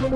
Good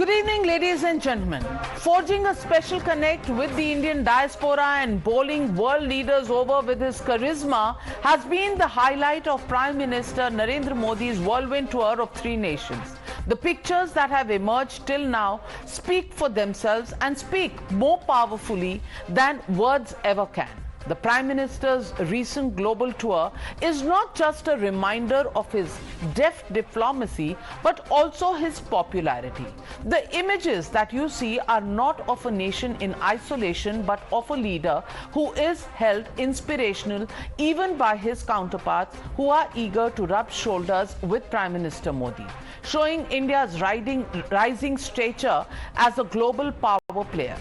evening, ladies and gentlemen. Forging a special connect with the Indian diaspora and bowling world leaders over with his charisma has been the highlight of Prime Minister Narendra Modi's whirlwind tour of 3 nations. The pictures that have emerged till now speak for themselves and speak more powerfully than words ever can. The Prime Minister's recent global tour is not just a reminder of his deft diplomacy, but also his popularity. The images that you see are not of a nation in isolation, but of a leader who is held inspirational even by his counterparts who are eager to rub shoulders with Prime Minister Modi, showing India's rising stature as a global power player.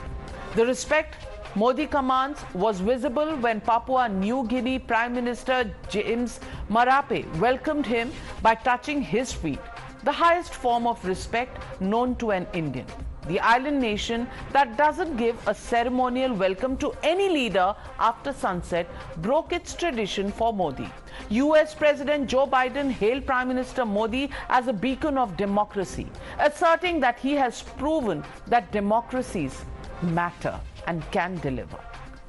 The respect Modi commands was visible when Papua New Guinea Prime Minister James Marape welcomed him by touching his feet, the highest form of respect known to an Indian. The island nation that doesn't give a ceremonial welcome to any leader after sunset broke its tradition for Modi. US President Joe Biden hailed Prime Minister Modi as a beacon of democracy, asserting that he has proven that democracies matter and can deliver.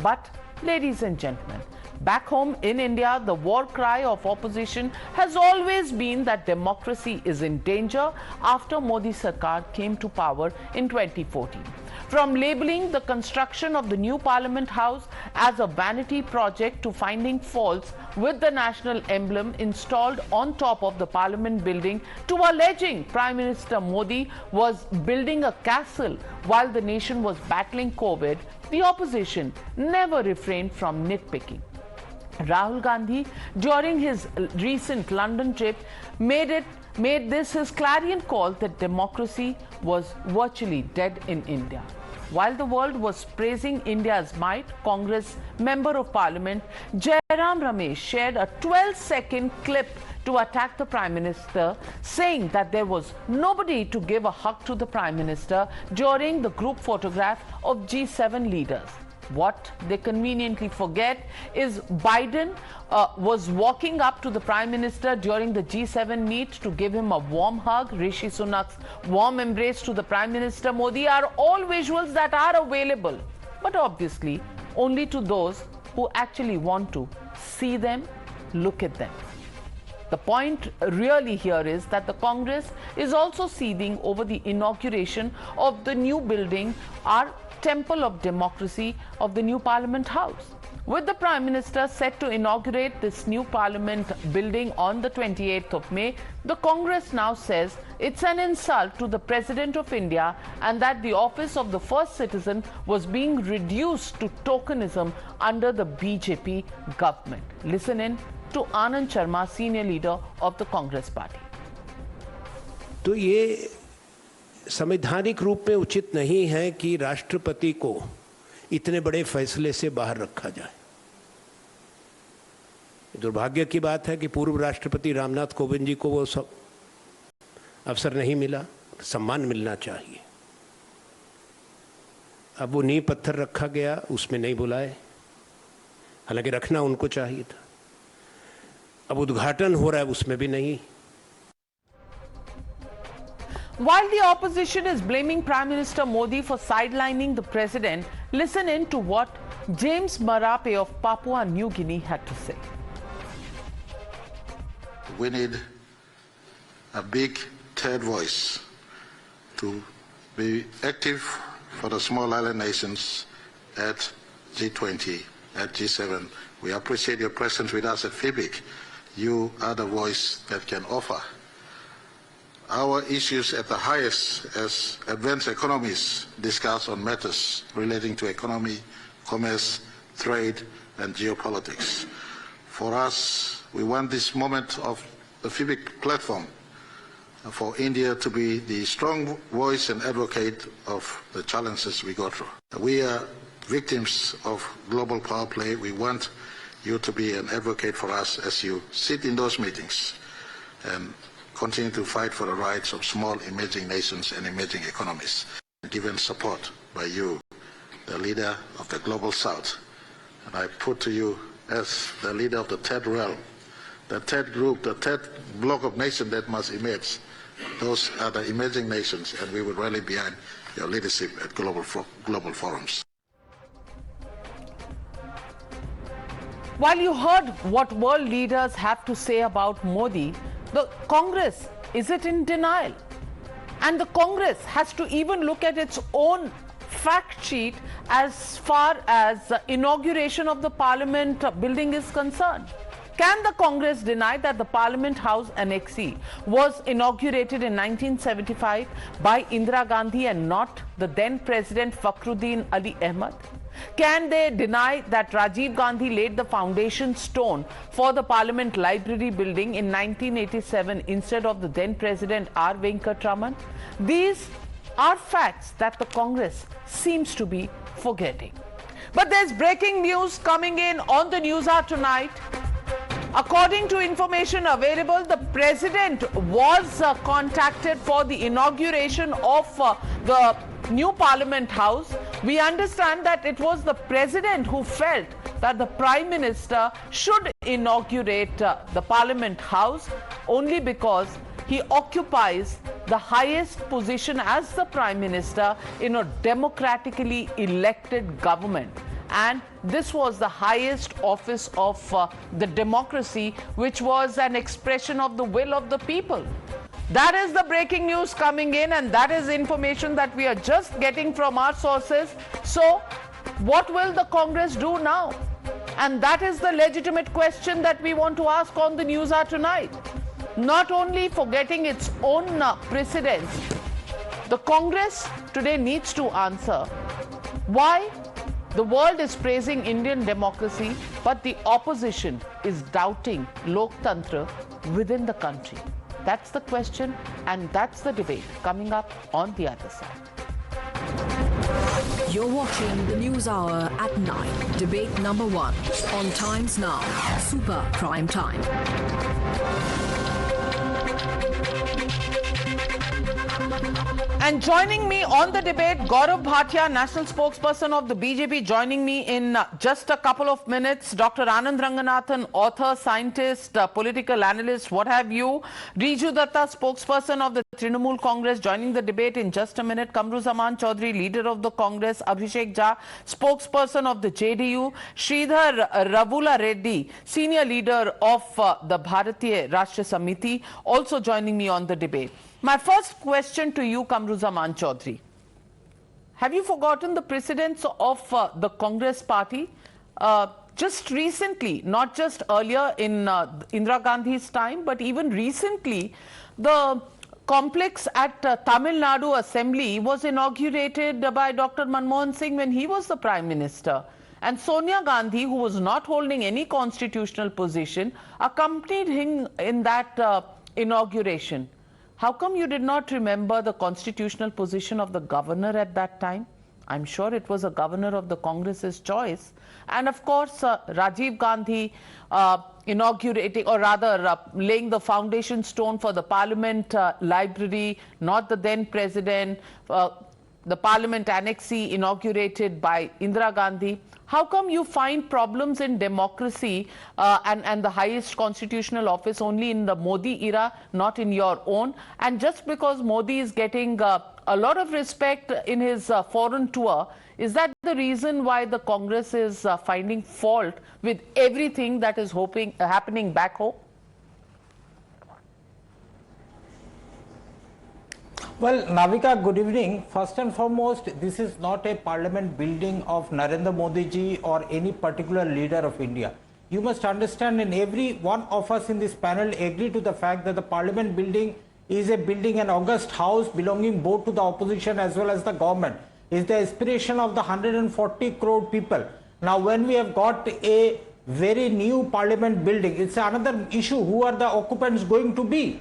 But, ladies and gentlemen, back home in India, the war cry of opposition has always been that democracy is in danger after Modi Sarkar came to power in 2014. From labeling the construction of the new Parliament House as a vanity project to finding faults with the national emblem installed on top of the Parliament building to alleging Prime Minister Modi was building a castle while the nation was battling COVID, the opposition never refrained from nitpicking. Rahul Gandhi, during his recent London trip, made this his clarion call that democracy was virtually dead in India. While the world was praising India's might, Congress Member of Parliament Jairam Ramesh shared a 12-second clip to attack the Prime Minister, saying that there was nobody to give a hug to the Prime Minister during the group photograph of G7 leaders. What they conveniently forget is Biden was walking up to the Prime Minister during the G7 meet to give him a warm hug. Rishi Sunak's warm embrace to the Prime Minister Modi are all visuals that are available, but obviously only to those who actually want to see them, look at them. The point really here is that the Congress is also seething over the inauguration of the new building, our temple of democracy, of the new Parliament House. With the Prime Minister set to inaugurate this new Parliament building on the 28th of May, the Congress now says it's an insult to the President of India and that the office of the first citizen was being reduced to tokenism under the BJP government. Listen in to Anand Sharma, senior leader of the Congress party. तो ये संवैधानिक रूप में उचित नहीं है कि राष्ट्रपति को इतने बड़े फैसले से बाहर रखा जाए। दुर्भाग्य की बात है कि पूर्व राष्ट्रपति रामनाथ कोविंद जी को वो सब अवसर नहीं मिला, सम्मान मिलना चाहिए। अब वो नींव पत्थर रखा गया, उसमें नहीं बुलाए, हालांकि रखना उनको चाहिए था। अब उद्घाटन हो रहा है, उसमें भी नहीं। While the opposition is blaming Prime Minister Modi for sidelining the president, listen in to what James Marape of Papua New Guinea had to say. We need a big third voice to be active for the small island nations at G20, at G7. We appreciate your presence with us at FIBIC. You are the voice that can offer our issues at the highest as advanced economies discuss on matters relating to economy, commerce, trade, and geopolitics. For us, we want this moment of the FIBIC platform for India to be the strong voice and advocate of the challenges we go through. We are victims of global power play. We want you to be an advocate for us as you sit in those meetings and continue to fight for the rights of small emerging nations and emerging economies. Given support by you, the leader of the Global South, and I put to you as the leader of the third realm, the third group, the third block of nations that must emerge. Those are the emerging nations, and we will rally behind your leadership at global forums. While you heard what world leaders have to say about Modi, the Congress, is it in denial? And the Congress has to even look at its own fact sheet as far as the inauguration of the Parliament building is concerned. Can the Congress deny that the Parliament House Annexe was inaugurated in 1975 by Indira Gandhi and not the then President Fakhruddin Ali Ahmad? Can they deny that Rajiv Gandhi laid the foundation stone for the Parliament Library building in 1987 instead of the then President R. Venkatraman? These are facts that the Congress seems to be forgetting. But there's breaking news coming in on the News Hour tonight. According to information available, the President was contacted for the inauguration of the new Parliament House. We understand that it was the President who felt that the Prime Minister should inaugurate the Parliament House only because he occupies the highest position as the Prime Minister in a democratically elected government. And this was the highest office of the democracy, which was an expression of the will of the people. That is the breaking news coming in, and that is information that we are just getting from our sources. So, what will the Congress do now? And that is the legitimate question that we want to ask on the News Hour tonight. Not only forgetting its own precedents, the Congress today needs to answer why the world is praising Indian democracy, but the opposition is doubting Loktantra within the country. That's the question, and that's the debate coming up on the other side. You're watching the News Hour at 9. Debate number 1 on Times Now, Super Prime Time. And joining me on the debate, Gaurav Bhatia, national spokesperson of the BJP, joining me in just a couple of minutes. Dr. Anand Ranganathan, author, scientist, political analyst, what have you. Riju Datta, spokesperson of the Trinamool Congress, joining the debate in just a minute. Kamru Choudhury, leader of the Congress. Abhishek Jha, spokesperson of the JDU. Sridhar Ravula Reddy, senior leader of the Bharatiya Rashtra Samiti, also joining me on the debate. My first question to you, Kamru Choudhury. Have you forgotten the precedents of the Congress party? Just recently, not just earlier in Indira Gandhi's time, but even recently, the complex at Tamil Nadu Assembly was inaugurated by Dr. Manmohan Singh when he was the Prime Minister. And Sonia Gandhi, who was not holding any constitutional position, accompanied him in that inauguration. How come you did not remember the constitutional position of the governor at that time? I'm sure it was a governor of the Congress's choice. And of course, Rajiv Gandhi inaugurating, or rather laying the foundation stone for the Parliament Library, not the then President, the Parliament Annexe inaugurated by Indira Gandhi. How come you find problems in democracy and the highest constitutional office only in the Modi era, not in your own? And just because Modi is getting a lot of respect in his foreign tour, is that the reason why the Congress is finding fault with everything that is happening back home? Well, Navika, good evening. First and foremost, this is not a parliament building of Narendra Modi ji or any particular leader of India. You must understand, and every one of us in this panel agree to the fact that the parliament building is a building, an august house belonging both to the opposition as well as the government. It's the aspiration of the 140 crore people. Now, when we have got a very new parliament building, it's another issue. Who are the occupants going to be?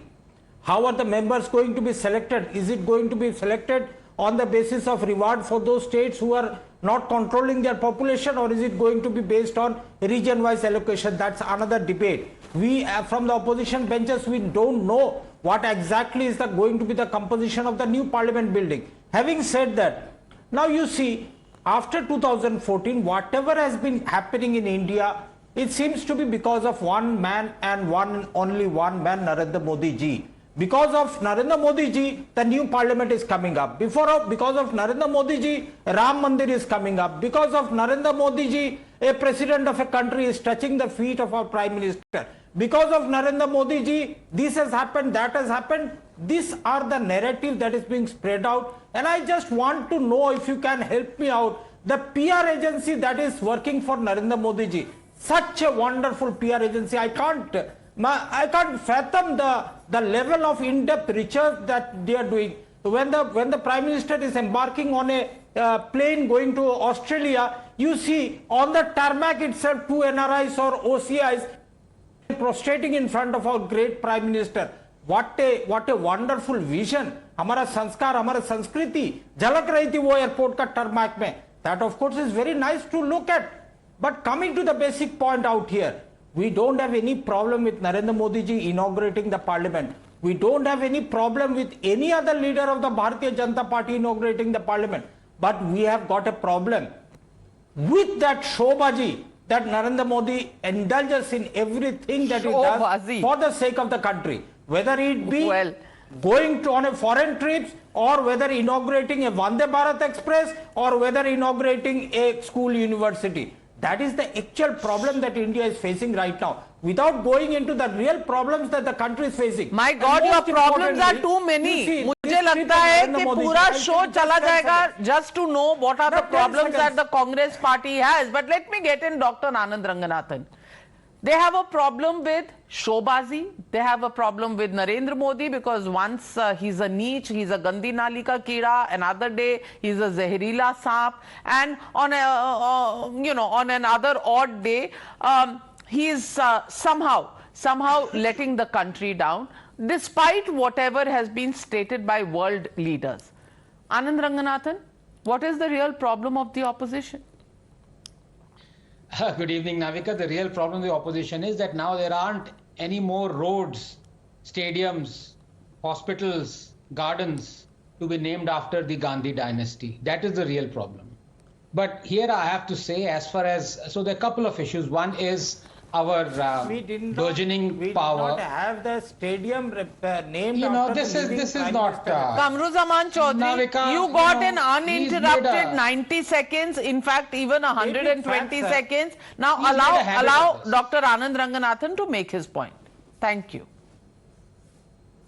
How are the members going to be selected? Is it going to be selected on the basis of reward for those states who are not controlling their population, or is it going to be based on region-wise allocation? That's another debate. We, from the opposition benches, we don't know what exactly is going to be the composition of the new parliament building. Having said that, now you see, after 2014, whatever has been happening in India, it seems to be because of one man and only one man, Narendra Modi ji. Because of Narendra Modi ji, the new parliament is coming up. Because of Narendra Modi ji, Ram Mandir is coming up. Because of Narendra Modi ji, a president of a country is touching the feet of our prime minister. Because of Narendra Modi ji, this has happened, that has happened. These are the narrative that is being spread out. And I just want to know if you can help me out. The PR agency that is working for Narendra Modi ji, such a wonderful PR agency, I can't fathom the level of in-depth research that they are doing. When the Prime Minister is embarking on a plane going to Australia, you see on the tarmac itself 2 NRIs or OCIs prostrating in front of our great Prime Minister. What a wonderful vision. हमारा संस्कार, हमारा संस्कृति झलक रही थी वो airport का tarmac में. That of course is very nice to look at. But coming to the basic point out here, we don't have any problem with Narendra Modi ji inaugurating the parliament. We don't have any problem with any other leader of the Bharatiya Janata Party inaugurating the parliament. But we have got a problem with that showbazi that Narendra Modi indulges in everything that he does for the sake of the country. Whether it be going on a foreign trips, or whether inaugurating a Vande Bharat Express, or whether inaugurating a school university. That is the actual problem that India is facing right now. Without going into the real problems that the country is facing. My God, your problems are too many. मुझे लगता है कि पूरा show चला जाएगा just to know what are the problems that the Congress party has. But let me get in Dr. Anand Ranganathan. They have a problem with showbazi. They have a problem with Narendra Modi because once he's a neech, he's a gandi nali ka keeda, another day he's a zehrila saap, and on a on another odd day he's somehow letting the country down, despite whatever has been stated by world leaders. Anand Ranganathan, what is the real problem of the opposition? Good evening, Navika. The real problem of the opposition is that now there aren't any more roads, stadiums, hospitals, gardens to be named after the Gandhi dynasty. That is the real problem. But here I have to say, as far as, so there are a couple of issues. One is our burgeoning power. We did not have the stadium named after this is not. Kamru Choudhury, Navika, you got an uninterrupted 90 seconds, in fact even 120 seconds. Now allow Dr. Anand Ranganathan to make his point. Thank you.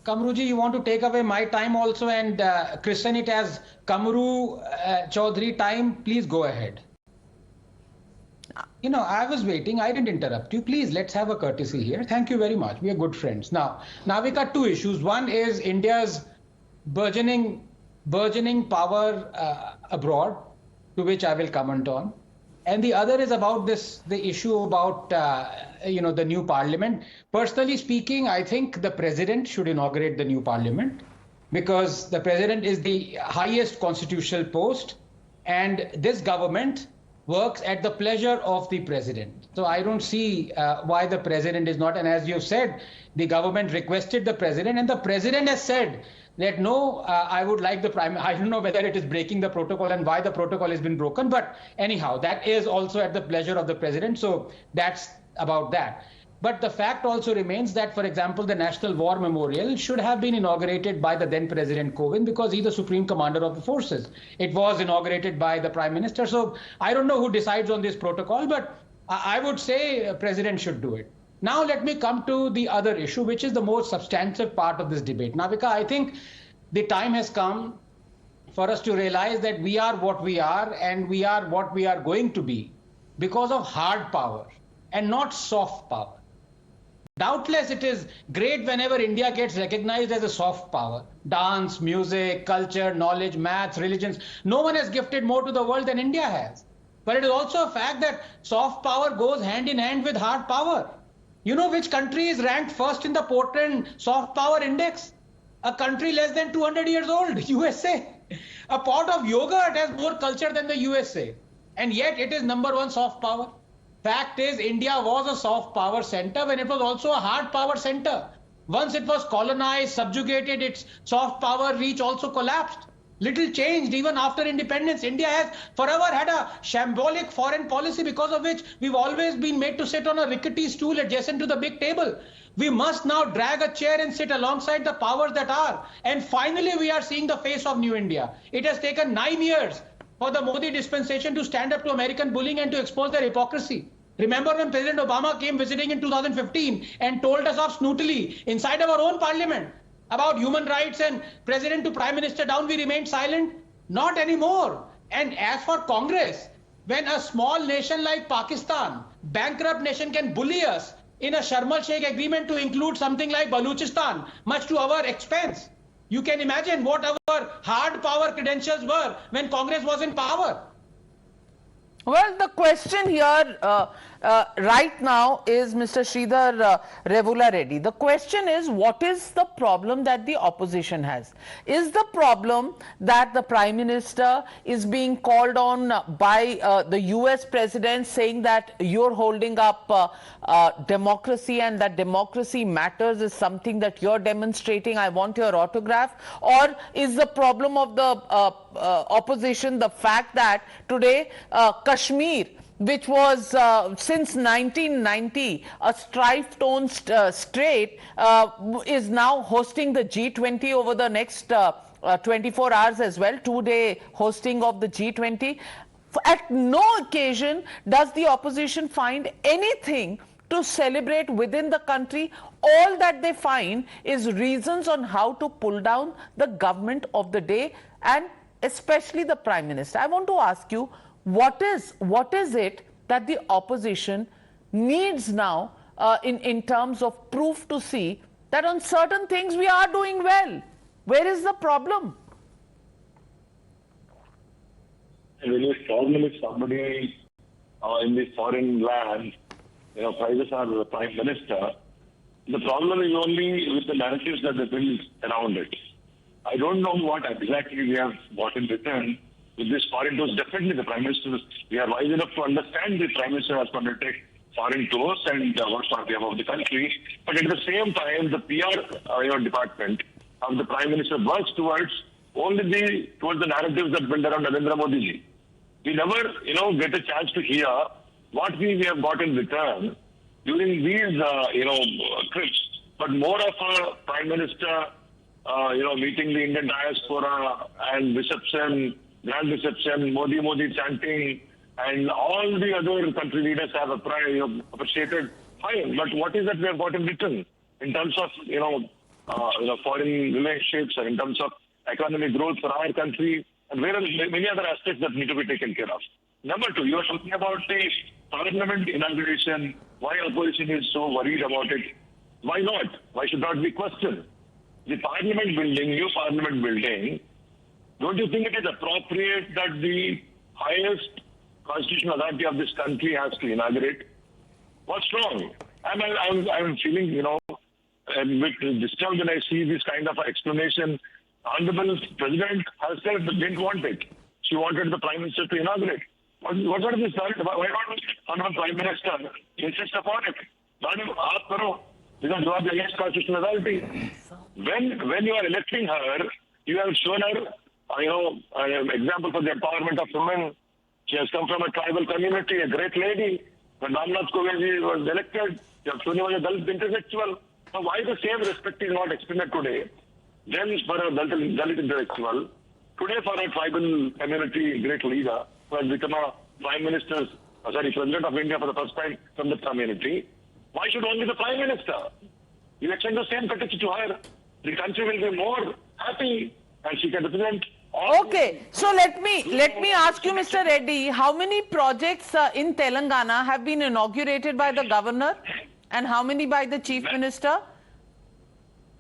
Kamruji, you want to take away my time also and christen it as Kamru Choudhury time? Please go ahead. I was waiting. I didn't interrupt you. Please, let's have a courtesy here. Thank you very much. We are good friends. Now, Navika, two issues. One is India's burgeoning power abroad, to which I will comment on. And the other is about the issue about, the new parliament. Personally speaking, I think the president should inaugurate the new parliament because the president is the highest constitutional post and this government works at the pleasure of the president. So I don't see why the president is not. And as you've said, the government requested the president and the president has said that no, I would like the prime. I don't know whether it is breaking the protocol and why the protocol has been broken. But anyhow, that is also at the pleasure of the president. So that's about that. But the fact also remains that, for example, the National War Memorial should have been inaugurated by the then President Kovind because he's the Supreme Commander of the forces. It was inaugurated by the Prime Minister. So I don't know who decides on this protocol, but I would say President should do it. Now let me come to the other issue, which is the most substantive part of this debate. Navika, I think the time has come for us to realize that we are what we are and we are what we are going to be because of hard power and not soft power. Doubtless, it is great whenever India gets recognized as a soft power. Dance, music, culture, knowledge, maths, religions. No one has gifted more to the world than India has. But it is also a fact that soft power goes hand in hand with hard power. You know which country is ranked first in the Portland Soft Power Index? A country less than 200 years old, USA. A pot of yogurt has more culture than the USA. And yet it is #1 soft power. Fact is, India was a soft power center when it was also a hard power center. Once it was colonized, subjugated, its soft power reach also collapsed. Little changed even after independence. India has forever had a shambolic foreign policy because of which we've always been made to sit on a rickety stool adjacent to the big table. We must now drag a chair and sit alongside the powers that are. And finally, we are seeing the face of New India. It has taken 9 years for the Modi dispensation to stand up to American bullying and to expose their hypocrisy. Remember when President Obama came visiting in 2015 and told us off snootily inside our own parliament about human rights and president to prime minister down, we remained silent? Not anymore. And as for Congress, when a small nation like Pakistan, bankrupt nation, can bully us in a Sharm el-Sheikh agreement to include something like Baluchistan, much to our expense, you can imagine what our hard power credentials were when Congress was in power. Well, the question here right now is, Mr. Sridhar Revula Reddy, the question is, what is the problem that the opposition has? Is the problem that the Prime Minister is being called on by the US President saying that you're holding up democracy and that democracy matters is something that you're demonstrating, I want your autograph? Or is the problem of the opposition the fact that today Kashmir, which was since 1990 a strife-torn state, is now hosting the G20 over the next 24 hours as well, 2-day hosting of the G20. At no occasion does the opposition find anything to celebrate within the country. All that they find is reasons on how to pull down the government of the day, and especially the Prime Minister. I want to ask you, what is it that the opposition needs now in terms of proof to see that on certain things we are doing well? Where is the problem? When you problem with somebody in the foreign land, prizes are the Prime Minister, the problem is only with the narratives that they build around it. I don't know what exactly we have got in return with this foreign tours. Definitely the Prime Minister, we are wise enough to understand the Prime Minister has going to take foreign tours and what's on behalf of the country. But at the same time, the PR department of the Prime Minister works towards towards the narratives that build around Narendra Modi ji. We never, get a chance to hear what we have got in return during these, trips. But more of a Prime Minister, meeting the Indian diaspora and reception, grand reception, Modi chanting, and all the other country leaders have appreciated. Fine, but what is that we have got in return in terms of, foreign relationships and in terms of economic growth for our country, and there are many other aspects that need to be taken care of. Number two, you are talking about the parliament inauguration. Why opposition is so worried about it? Why not? Why should not be questioned? The parliament building, new parliament building, don't you think it is appropriate that the highest constitutional authority of this country has to inaugurate? What's wrong? I'm feeling, a bit disturbed when I see this kind of explanation. Honorable President herself didn't want it. She wanted the Prime Minister to inaugurate. What is this? Why not Honorable Prime Minister insist upon it? Because you are the highest constitutional authority. When you are electing her, you have shown her, an example for the empowerment of women. She has come from a tribal community, a great lady. When Ramnath Kovind was elected, you have shown him as a Dalit intellectual. Now, why the same respect is not extended today? Then for a Dalit intellectual, today for a tribal community great leader who has become a President of India for the first time from the community. Why should only the Prime Minister? You extend the same courtesy to her. The country will be more happy and she can represent all. Okay, so let me ask you, Mr. Reddy, how many projects in Telangana have been inaugurated by the governor and how many by the Chief Minister?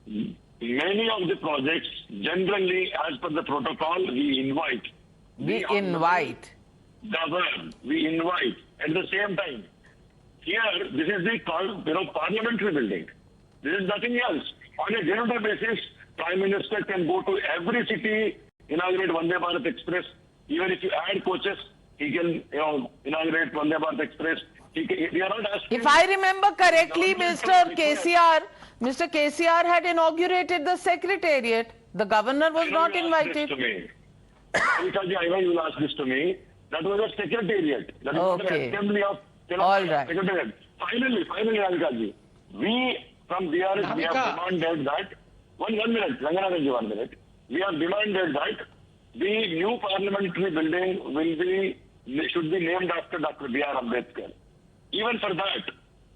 Many of the projects, generally, as per the protocol, we invite. We invite. Govern. We invite. At the same time, here, this is the parliamentary building. This is nothing else. On a general basis, Prime Minister can go to every city inaugurate Vande Bharat Express. Even if you add coaches, he can, inaugurate Vande Bharat Express. We are not asking. If I remember correctly, Mr. KCR had inaugurated the secretariat. The governor was not invited. Because I know you will ask this to me. That was a secretariat. That was the assembly of all right. Secretariat. Finally, Navika ji, we from DRS, we have demanded that. One minute, Ranganathan ji, 1 minute. We have demanded that the new parliamentary building should be named after Dr. B.R. Ambedkar. Even for that,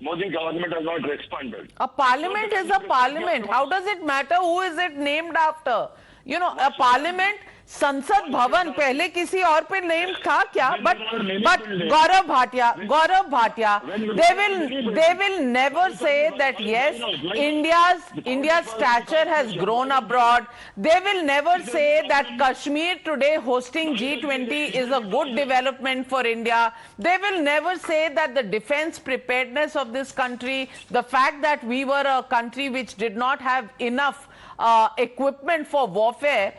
Modi government has not responded. A parliament is a parliament. How does it matter who is it named after? You know, a parliament, Sansad Bhavan, पहले किसी और पे named था क्या? But Gaurav Bhatia, they will never say that yes, India's stature has grown abroad. They will never say that Kashmir today hosting G20 is a good development for India. They will never say that the defense preparedness of this country, the fact that we were a country which did not have enough equipment for warfare,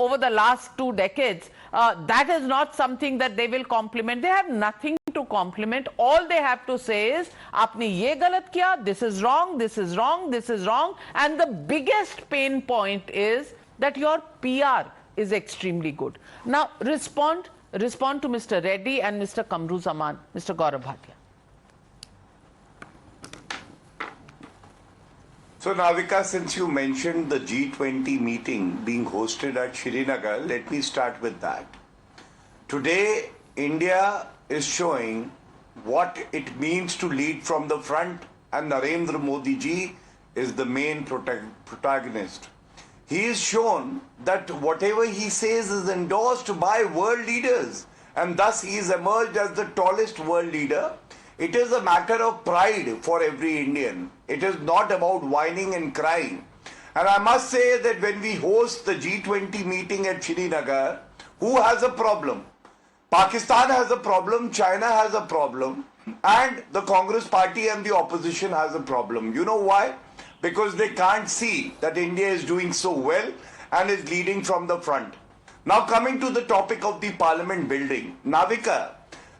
over the last 2 decades, that is not something that they will compliment. They have nothing to compliment. All they have to say is, "Aapne ye galat kiya, this is wrong, this is wrong, this is wrong." And the biggest pain point is that your PR is extremely good. Now, respond to Mr. Reddy and Mr. Kamru Zaman, Mr. Gaurav Bhatia. So Navika, since you mentioned the G20 meeting being hosted at Srinagar, let me start with that. Today, India is showing what it means to lead from the front, and Narendra Modi ji is the main protagonist. He has shown that whatever he says is endorsed by world leaders, and thus he has emerged as the tallest world leader. It is a matter of pride for every Indian. It is not about whining and crying. And I must say that when we host the G20 meeting at Srinagar, who has a problem? Pakistan has a problem, China has a problem, and the Congress party and the opposition has a problem. You know why? Because they can't see that India is doing so well and is leading from the front. Now coming to the topic of the parliament building, Navika,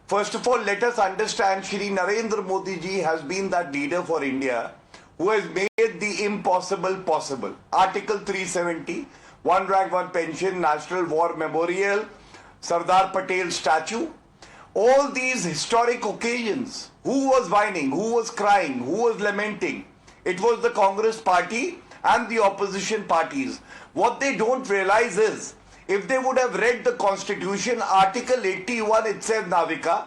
first of all, let us understand Shri Narendra Modi ji has been that leader for India who has made the impossible possible. Article 370, one rank, one pension, National War Memorial, Sardar Patel statue. All these historic occasions, who was whining, who was crying, who was lamenting? It was the Congress party and the opposition parties. What they don't realize is, if they would have read the Constitution, Article 81, it says, Navika,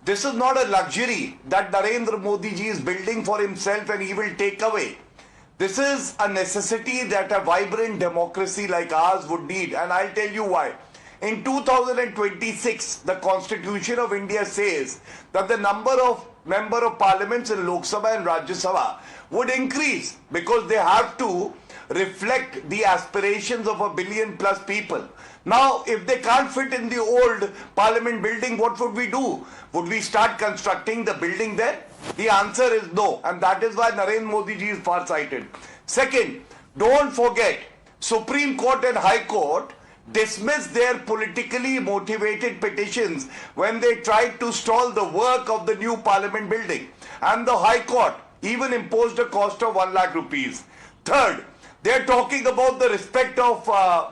this is not a luxury that Narendra Modi ji is building for himself and he will take away. This is a necessity that a vibrant democracy like ours would need. And I'll tell you why. In 2026, the Constitution of India says that the number of member of parliaments in Lok Sabha and Rajya Sabha would increase because they have to reflect the aspirations of 1 billion plus people. Now, if they can't fit in the old parliament building, what would we do? Would we start constructing the building there? The answer is no, and that is why Narendra Modi ji is far-sighted. Second, don't forget, Supreme Court and High Court dismissed their politically motivated petitions when they tried to stall the work of the new parliament building. And the High Court even imposed a cost of 1 lakh rupees. Third, they're talking about the respect of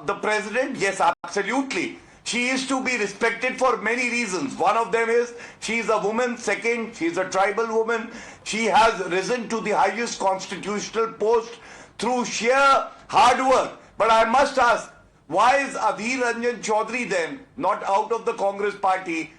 the president. Yes, absolutely. She is to be respected for many reasons. One of them is she is a woman. Second, she is a tribal woman. She has risen to the highest constitutional post through sheer hard work. But I must ask, why is Adhir Ranjan Chaudhary then not out of the Congress party,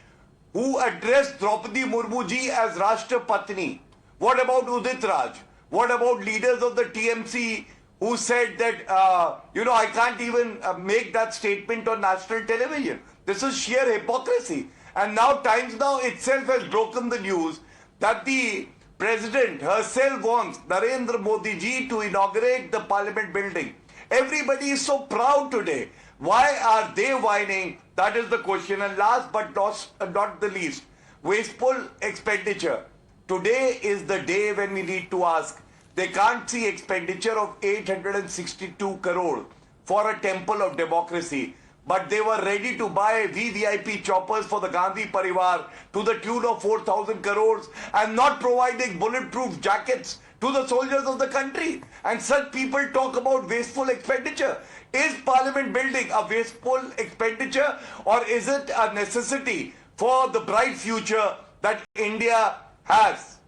who addressed Draupadi Murmu ji as Rashtrapatni? What about Udit Raj? What about leaders of the TMC who said that, I can't even make that statement on national television? This is sheer hypocrisy. And now Times Now itself has broken the news that the president herself wants Narendra Modi ji to inaugurate the parliament building. Everybody is so proud today. Why are they whining? That is the question. And last but not the least, wasteful expenditure. Today is the day when we need to ask. They can't see expenditure of 862 crore. for a temple of democracy. But they were ready to buy VVIP choppers for the Gandhi Parivar to the tune of 4,000 crores and not providing bulletproof jackets to the soldiers of the country. And such people talk about wasteful expenditure. Is parliament building a wasteful expenditure, or is it a necessity for the bright future that India has?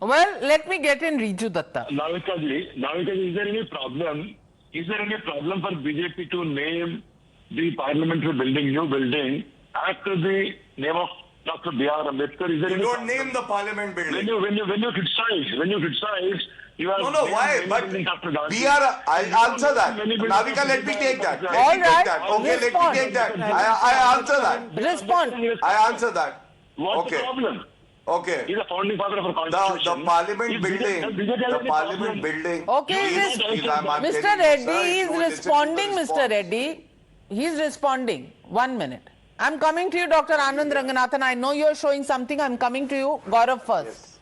Well, let me get in Riju Datta. Navika ji, is there any problem? Is there any problem for BJP to name the parliamentary building, new building, after the name of Dr. B.R. Ambedkar? Is there You any don't problem? name the parliament building. When you criticize, you are No, why? But I'll answer that. Navika, let me take that. All right. Okay, let me take that. I answer that. Respond. I answer that. What's the Okay. problem? Okay. He's a founding father of our The constitution. parliament Is building, BJP the any parliament problem? building. Okay, is- I'm Mr. telling you, Reddy sir, is you listen to the responding, Mr. response. Reddy. He's responding. 1 minute. I'm coming to you, Dr. Anand Ranganathan. I know you're showing something. I'm coming to you. Gaurav first.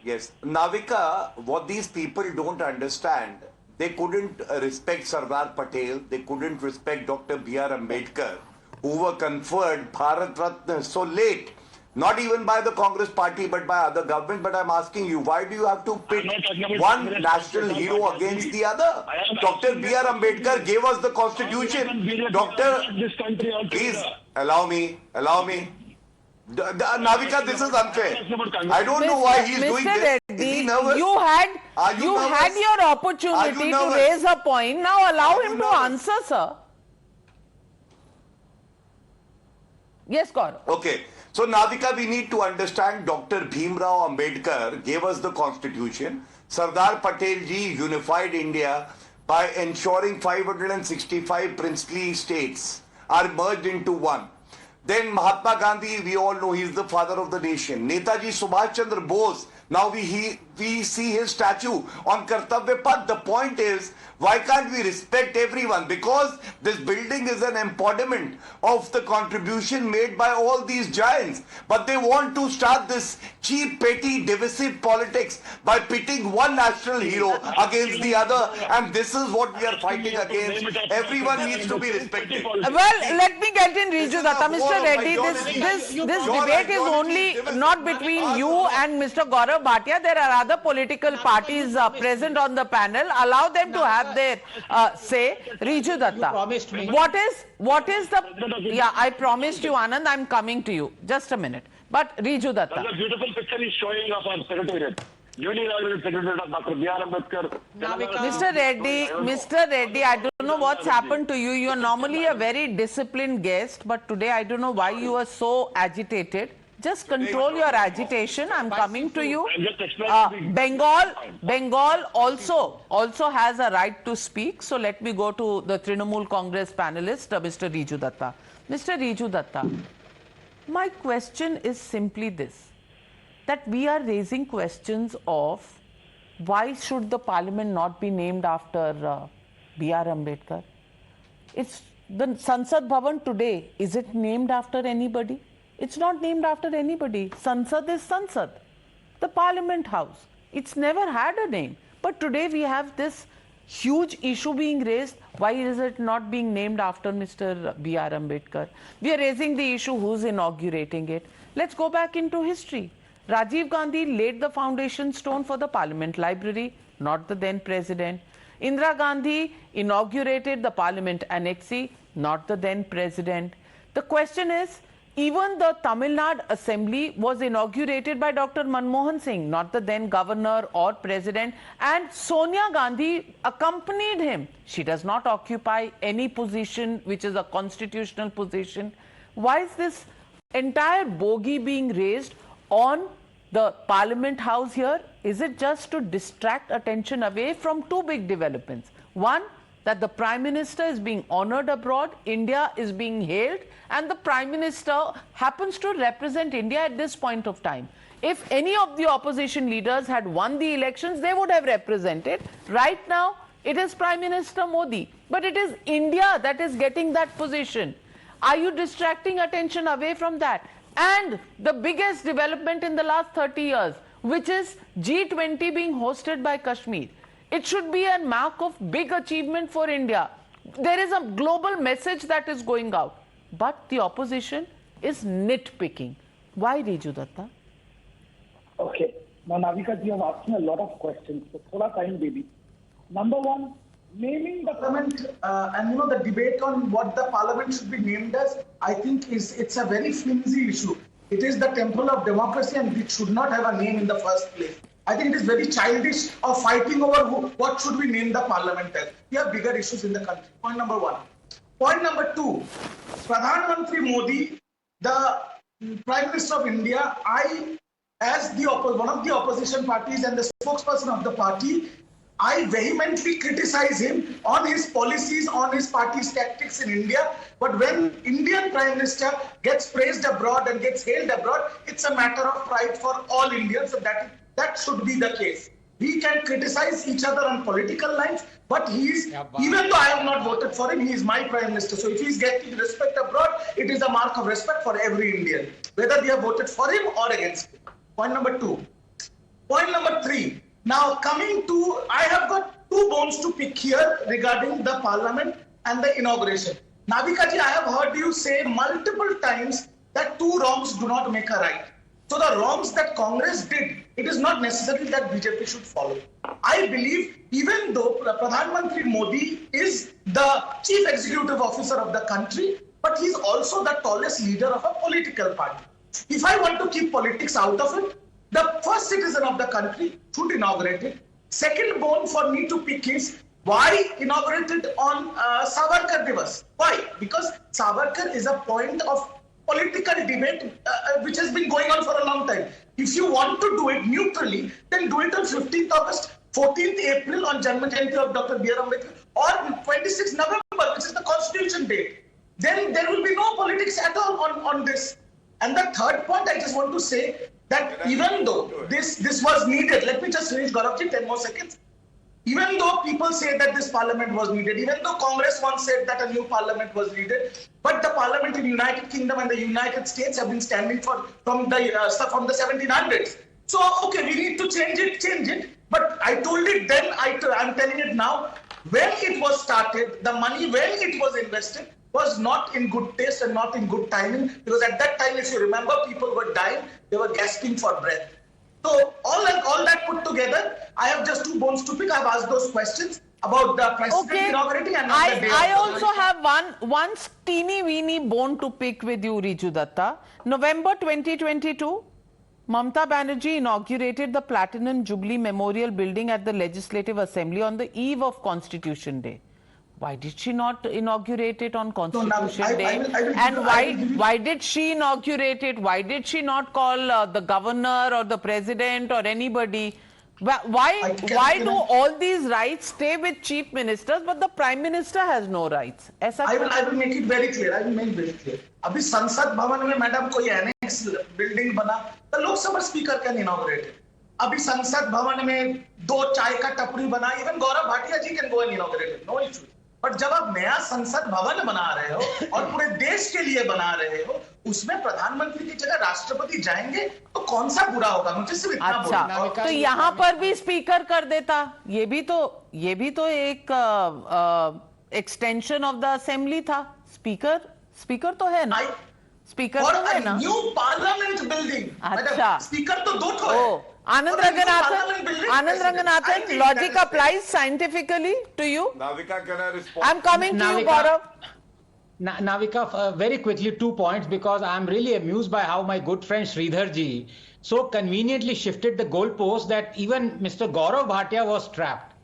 Yes. Navika, what these people don't understand, they couldn't respect Sardar Patel, they couldn't respect Dr. B.R. Ambedkar, who were conferred Bharat Ratna so late. Not even by the Congress party, but by other government. But I'm asking you, why do you have to pit I'm not talking about one Congress, national I'm talking hero about against BJP. the other? I am Dr. asking B.R. Ambedkar gave us the constitution. This country please allow me. Navika, this is unfair. I don't know why he's doing Mr. this. Reddy, Is he nervous? you had nervous? your Are opportunity you to nervous? raise a point. Now allow Are you him to nervous? answer, sir. Yes, Gaurav. Okay. So Navika, we need to understand Dr. Bhimrao Ambedkar gave us the constitution. Sardar Patel ji unified India by ensuring 565 princely states are merged into one. Then Mahatma Gandhi, we all know he's the father of the nation. Netaji Subhash Chandra Bose, now we see his statue on Kartavya Path. The point is, why can't we respect everyone? Because this building is an embodiment of the contribution made by all these giants. But they want to start this cheap, petty, divisive politics by pitting one national hero against the other. And this is what we are fighting against. Everyone needs to be respected. Well, let me get in Riju Datta. Mr. Reddy, this debate is only not between you and Mr. Gaurav Bhatia. There are other political parties present on the panel. Allow them to have their say. Riju Datta. You promised me. What is the... Yeah, I promised you, Anand. I'm coming to you. Just a minute. But Riju Datta. There's a beautiful picture he's showing of our secretariat. Newly inaugurated secretariat of Dr. B.R. Ambedkar. Mr. Reddy, I don't know what's happened to you. You are normally a very disciplined guest, but today I don't know why you are so agitated. Just control your agitation. I'm coming to you. Bengal also has a right to speak. So let me go to the Trinamool Congress panelist, Mr. Riju Datta. Mr. Riju Datta, my question is simply this, that we are raising questions of why should the parliament not be named after B.R. Ambedkar? It's the Sansad Bhavan today. Is it named after anybody? It's not named after anybody. Sansad is Sansad, the parliament house. It's never had a name. But today we have this huge issue being raised. Why is it not being named after Mr. B.R. Ambedkar? We are raising the issue who's inaugurating it. Let's go back into history. Rajiv Gandhi laid the foundation stone for the Parliament Library, not the then president. Indira Gandhi inaugurated the Parliament Annexee, not the then president. The question is, even the Tamil Nadu Assembly was inaugurated by Dr. Manmohan Singh, not the then governor or president, and Sonia Gandhi accompanied him. She does not occupy any position which is a constitutional position. Why is this entire bogey being raised on the Parliament House here? Is it just to distract attention away from two big developments? One, that the Prime Minister is being honored abroad, India is being hailed, and the Prime Minister happens to represent India at this point of time. If any of the opposition leaders had won the elections, they would have represented. Right now, it is Prime Minister Modi, but it is India that is getting that position. Are you distracting attention away from that? And the biggest development in the last 30 years, which is G20 being hosted by Kashmir. It should be a mark of big achievement for India. There is a global message that is going out. But the opposition is nitpicking. Why, Riju Datta? Okay. Now, Navika, you have asked me a lot of questions. So, thoda time, baby. Number one, naming the parliament and the debate on what the parliament should be named as, I think it's a very flimsy issue. It is the temple of democracy and it should not have a name in the first place. I think it is very childish of fighting over what should we name the parliament as. We have bigger issues in the country. Point number one. Point number two, Pradhan Mantri Modi, the Prime Minister of India, as one of the opposition parties and the spokesperson of the party, I vehemently criticize him on his policies, on his party's tactics in India. But when Indian Prime Minister gets praised abroad and gets hailed abroad, it's a matter of pride for all Indians. So that should be the case. We can criticize each other on political lines, but even though I have not voted for him, he is my Prime Minister. So if he is getting respect abroad, it is a mark of respect for every Indian, whether they have voted for him or against him. Point number two. Point number three. Now coming to, I have got two bones to pick here regarding the parliament and the inauguration. Navika ji, I have heard you say multiple times that two wrongs do not make a right. So the wrongs that Congress did, it is not necessary that BJP should follow. I believe even though Pradhan Mantri Modi is the chief executive officer of the country, but he's also the tallest leader of a political party. If I want to keep politics out of it, the first citizen of the country should inaugurate it. Second bone for me to pick is why inaugurated on Savarkar Divas? Why? Because Savarkar is a point of political debate which has been going on for a long time. If you want to do it neutrally, then do it on 15th August, 14th April on Janma Jayanti of Dr. B.R. Ambedkar, or 26th November, which is the Constitution Day. Then there will be no politics at all on this. And the third point I just want to say that even though this was needed, let me just finish, Gauravji, 10 more seconds. Even though people say that this parliament was needed, even though Congress once said that a new parliament was needed, but the parliament in the United Kingdom and the United States have been standing from the 1700s. So, okay, we need to change it. But I told it then, I'm telling it now. When it was started, the money, when it was invested, was not in good taste and not in good timing. Because at that time, if you remember, people were dying, they were gasping for breath. So all that put together, I have just two bones to pick. I have asked those questions about the president inaugurating and the day. I also have one teeny weeny bone to pick with you, Riju Datta. November 2022, Mamata Banerjee inaugurated the Platinum Jubilee Memorial Building at the Legislative Assembly on the eve of Constitution Day. Why did she not inaugurate it on Constitution Day? And why did she inaugurate it? Why did she not call the governor or the president or anybody? Why do all these rights stay with chief ministers, but the prime minister has no rights? I will make it very clear. Abhi Sansad Bhavan mein madam koi annex building bana, the Lok Sabha speaker can inaugurate it. Abhi Sansad Bhavan mein do chai ka tapri bana, even Gaurav Bhatia ji can go and inaugurate it. No issue. But जब आप नया संसद भवन बना रहे हो और पूरे देश के लिए बना रहे हो, उसमें प्रधानमंत्री की जगह राष्ट्रपति जाएंगे तो कौन सा बुरा होगा? मुझे सिर्फ इतना बोलना। तो यहाँ पर भी स्पीकर कर देता, ये भी तो एक एक्सटेंशन ऑफ द असेंबली था। स्पीकर तो है ना, स्पीकर तो है ना। न्यू पार्लियामेंट बिल्डिंग, अच्छा, स्पीकर तो दो ठो है। Anand Ranganathan, logic applies scientifically to you. Navika, can I respond? I'm coming to you, Gaurav. Navika, very quickly, 2 points, because I'm really amused by how my good friend Sridhar ji so conveniently shifted the goalpost that even Mr. Gaurav Bhatia was trapped.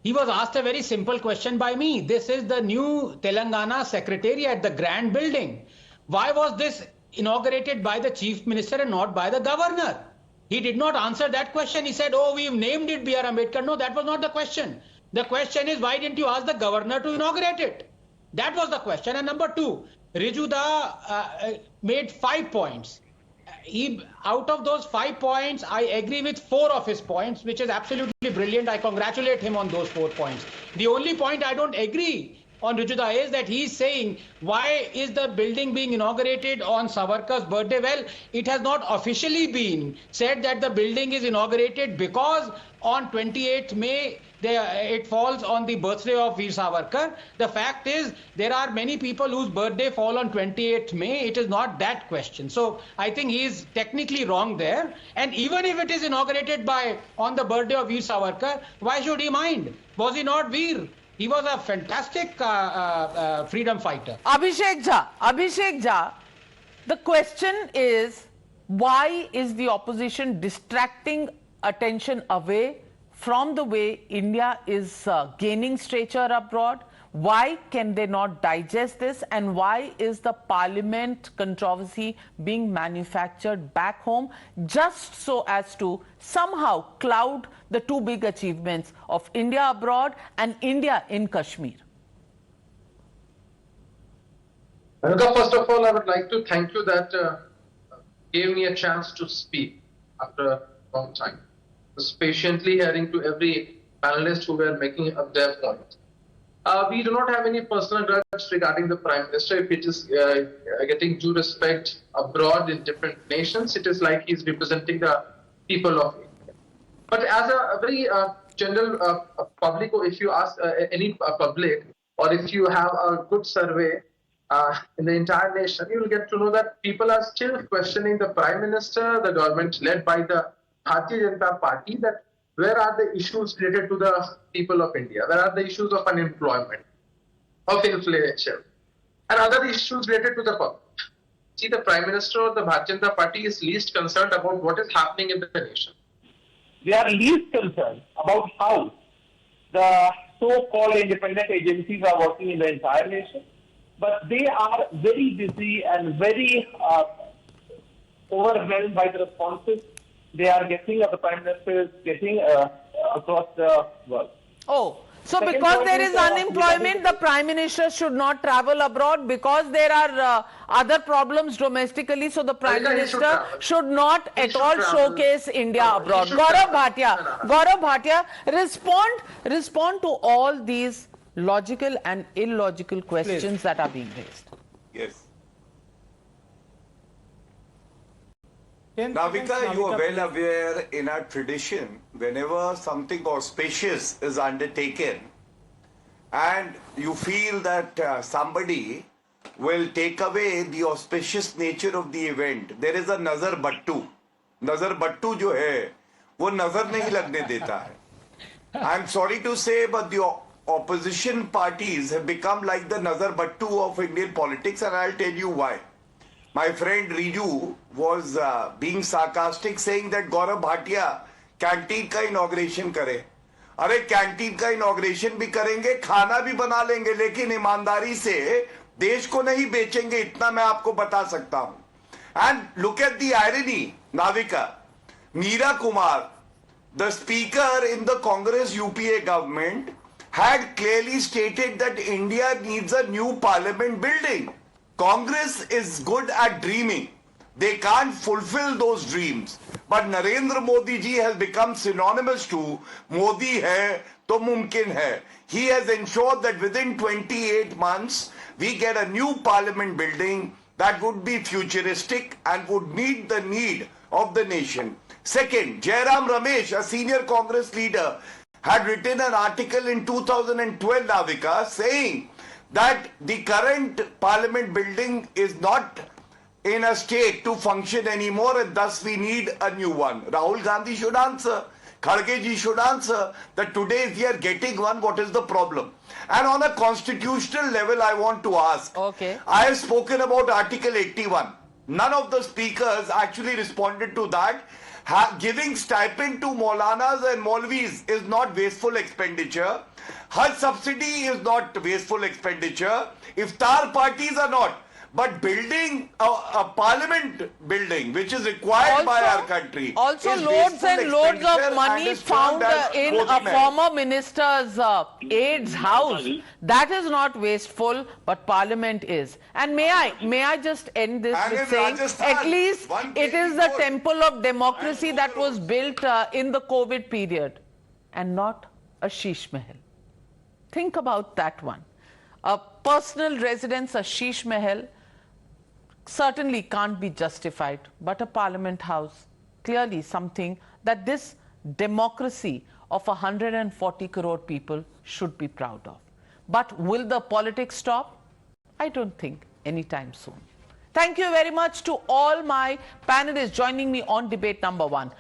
He was asked a very simple question by me. This is the new Telangana Secretariat, the grand building. Why was this inaugurated by the Chief Minister and not by the Governor? He did not answer that question. He said, oh, we've named it B.R. Ambedkar. No, that was not the question. The question is, why didn't you ask the governor to inaugurate it? That was the question. And number two, Rijuda made 5 points. Out of those 5 points, I agree with 4 of his points, which is absolutely brilliant. I congratulate him on those 4 points. The only point I don't agree on Rujuda is that he is saying, why is the building being inaugurated on Savarkar's birthday? Well, it has not officially been said that the building is inaugurated because on 28th May, it falls on the birthday of Veer Savarkar. The fact is, there are many people whose birthday fall on 28th May. It is not that question. So I think he is technically wrong there. And even if it is inaugurated on the birthday of Veer Savarkar, why should he mind? Was he not Veer? He was a fantastic freedom fighter. Abhishek Jha, the question is, why is the opposition distracting attention away from the way India is gaining stature abroad? Why can they not digest this? And why is the parliament controversy being manufactured back home just so as to somehow cloud the two big achievements of India abroad and India in Kashmir? Navika, first of all, I would like to thank you that gave me a chance to speak after a long time. I was patiently hearing to every panelist who were making up their point. We do not have any personal grudge regarding the Prime Minister. If it is getting due respect abroad in different nations, it is like he's representing the people of India. But as a very general public, or if you ask any public, or if you have a good survey in the entire nation, you will get to know that people are still questioning the Prime Minister, the government led by the Bharatiya Janata Party, that where are the issues related to the people of India? Where are the issues of unemployment, of inflation, and other issues related to the public? See, the Prime Minister or the Bharatiya Janata Party is least concerned about what is happening in the nation. They are least concerned about how the so-called independent agencies are working in the entire nation, but they are very busy and very overwhelmed by the responses they are getting, the Prime Minister is getting across the world. Oh, so Second because point there is, is unemployment, the Prime Minister should not travel abroad because there are other problems domestically, so the Prime Minister should not at all showcase India abroad. Gaurav Bhatia, respond to all these logical and illogical questions that are being raised. Yes. Navika, you are well aware in our tradition, whenever something auspicious is undertaken and you feel that somebody will take away the auspicious nature of the event, there is a nazar battu. Nazar battu jo hai, wo nazar nahi lagne deta hai. I am sorry to say, but the opposition parties have become like the nazar battu of Indian politics, and I'll tell you why. My friend Riju was being sarcastic, saying that Gaurav Bhatia canteen का inauguration करे. अरे canteen का inauguration भी करेंगे, खाना भी बना लेंगे, लेकिन ईमानदारी से देश को नहीं बेचेंगे, इतना मैं आपको बता सकता हूं. And look at the irony, Navika. Navika Kumar, the speaker in the Congress UPA government, had clearly stated that India needs a new parliament building. Congress is good at dreaming. They can't fulfill those dreams. But Narendra Modi ji has become synonymous to Modi hai to mumkin hai. He has ensured that within 28 months, we get a new parliament building that would be futuristic and would meet the need of the nation. Second, Jairam Ramesh, a senior Congress leader, had written an article in 2012, Navika, saying that the current parliament building is not in a state to function anymore, and thus we need a new one. Rahul Gandhi should answer, Kharge ji should answer that today if we are getting one, what is the problem? And on a constitutional level, I want to ask. Okay. I have spoken about Article 81. None of the speakers actually responded to that. Giving stipend to Maulanas and Maulvis is not wasteful expenditure. Hajj subsidy is not wasteful expenditure. Iftar parties are not. But building a parliament building, which is required by our country, also is loads and loads of money found in a man. former minister's aide's house. That is not wasteful, but parliament is. And may I just end this And with in saying, Rajasthan, at least it is the temple of democracy that was built in the COVID period, and not a sheesh mahal. Think about that one. a personal residence, a sheesh mahal, certainly can't be justified, but a parliament house, clearly something that this democracy of 140 crore people should be proud of. But will the politics stop? I don't think anytime soon. Thank you very much to all my panelists joining me on debate number 1.